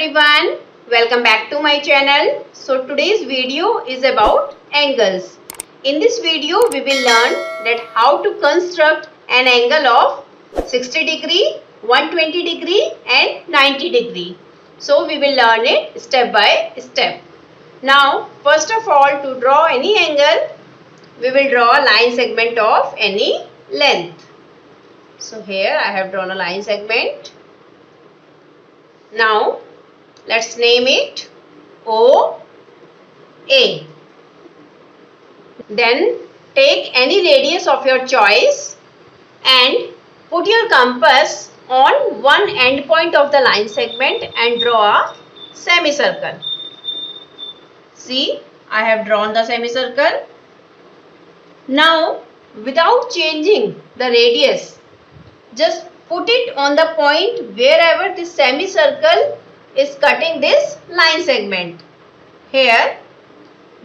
everyone, welcome back to my channel. So today's video is about angles. In this video we will learn that how to construct an angle of 60 degree, 120 degree and 90 degree. So we will learn it step by step. Now first of all, to draw any angle we will draw a line segment of any length. So here I have drawn a line segment. Now let's name it OA. Then take any radius of your choice and put your compass on one end point of the line segment and draw a semicircle. See, I have drawn the semicircle. Now without changing the radius, just put it on the point wherever this semicircle is cutting this line segment. Here,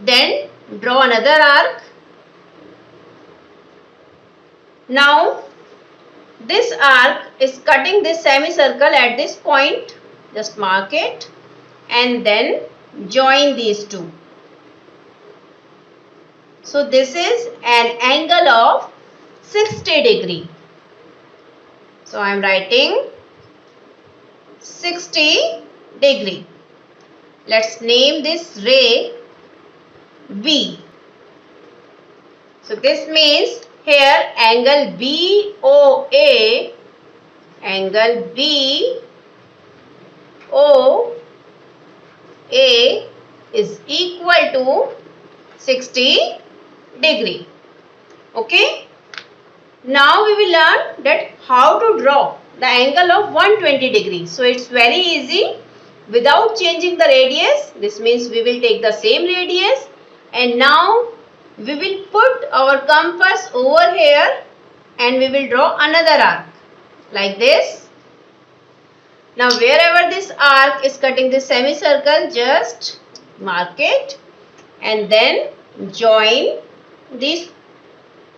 then draw another arc. Now this arc is cutting this semicircle at this point. Just mark it and then join these two. So this is an angle of 60 degree. So I am writing 60 degree. Let's name this ray B. So this means here angle BOA, angle BOA is equal to 60 degree. Okay. Now we will learn that how to draw the angle of 120 degrees. So it's very easy. Without changing the radius, this means we will take the same radius and now we will put our compass over here and we will draw another arc like this. Now wherever this arc is cutting this semicircle, just mark it and then join these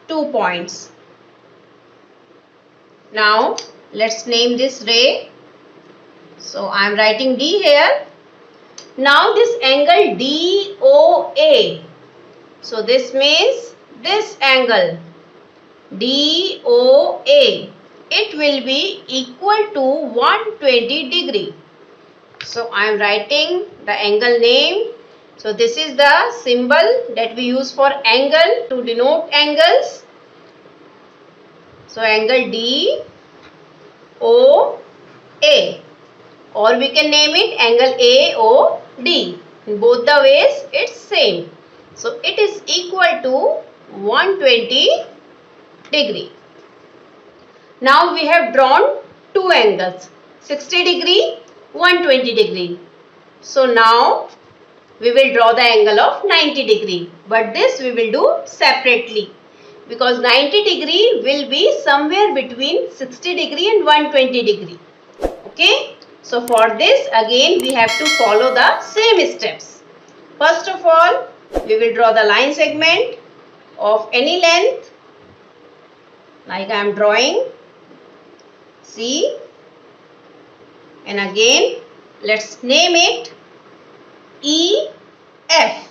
2 points. Now let's name this ray. So I am writing D here. Now this angle DOA. So this means this angle DOA, it will be equal to 120 degree. So I am writing the angle name. So this is the symbol that we use for angle to denote angles. So angle DOA, or we can name it angle AOD. In both the ways it's same. So it is equal to 120 degree. Now we have drawn two angles, 60 degree, 120 degree. So now we will draw the angle of 90 degree. But this we will do separately, because 90 degree will be somewhere between 60 degree and 120 degree. Okay. So for this again we have to follow the same steps. First of all, we will draw the line segment of any length like I am drawing. See. And again let's name it EF.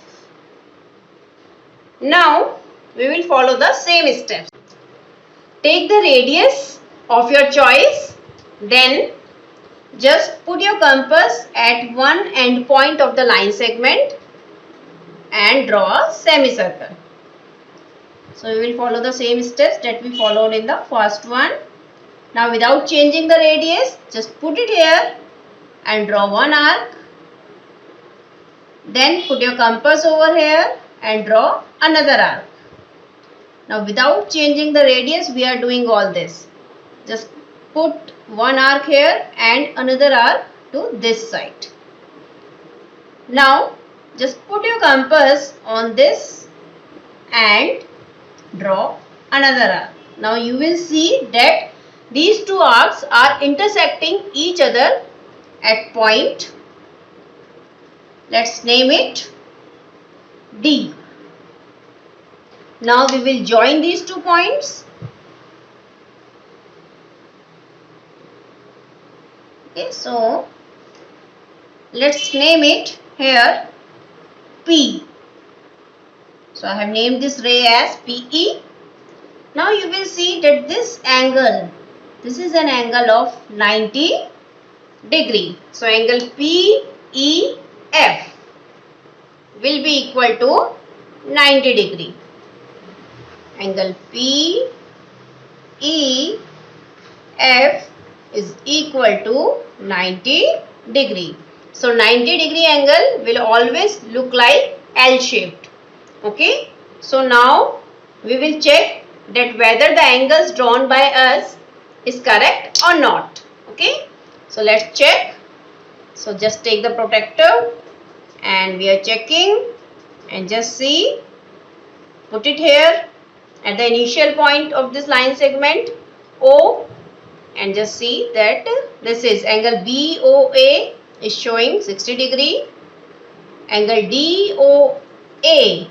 Now we will follow the same steps. Take the radius of your choice, then just put your compass at one end point of the line segment and draw a semicircle. So we will follow the same steps that we followed in the first one. Now without changing the radius, just put it here and draw one arc. Then put your compass over here and draw another arc. Now without changing the radius we are doing all this. Just put one arc here and another arc to this side. Now just put your compass on this and draw another arc. Now you will see that these two arcs are intersecting each other at point. Let's name it D. Now we will join these 2 points. Okay, so let's name it here P. So I have named this ray as PE. Now you will see that this angle, this is an angle of 90 degree. So angle PEF will be equal to 90 degree. Angle PEF is equal to 90 degree. So 90 degree angle will always look like L shaped. Okay. So now we will check that whether the angles drawn by us is correct or not. Okay. So let's check. So just take the protractor and we are checking, and just see, put it here at the initial point of this line segment O, and just see that this is angle BOA is showing 60 degree, angle DOA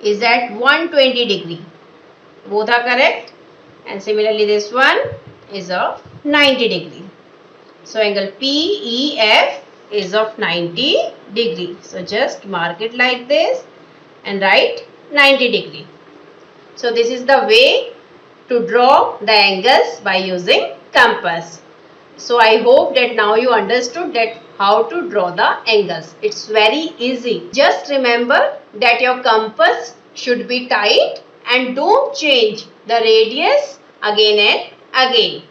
is at 120 degree, both are correct, and similarly this one is of 90 degree. So angle PEF is of 90 degree. So just mark it like this and write 90 degree. So this is the way to draw the angles by using compass. So I hope that now you understood that how to draw the angles. It's very easy. Just remember that your compass should be tight and don't change the radius again and again.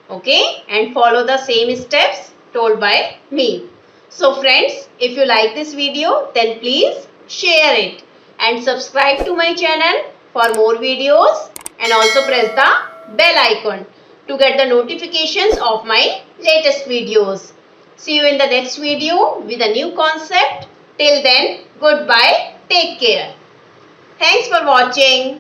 Okay, and follow the same steps told by me. So friends, if you like this video, then please share it and subscribe to my channel for more videos, and also press the bell icon to get the notifications of my latest videos. See you in the next video with a new concept. Till then, goodbye. Take care. Thanks for watching.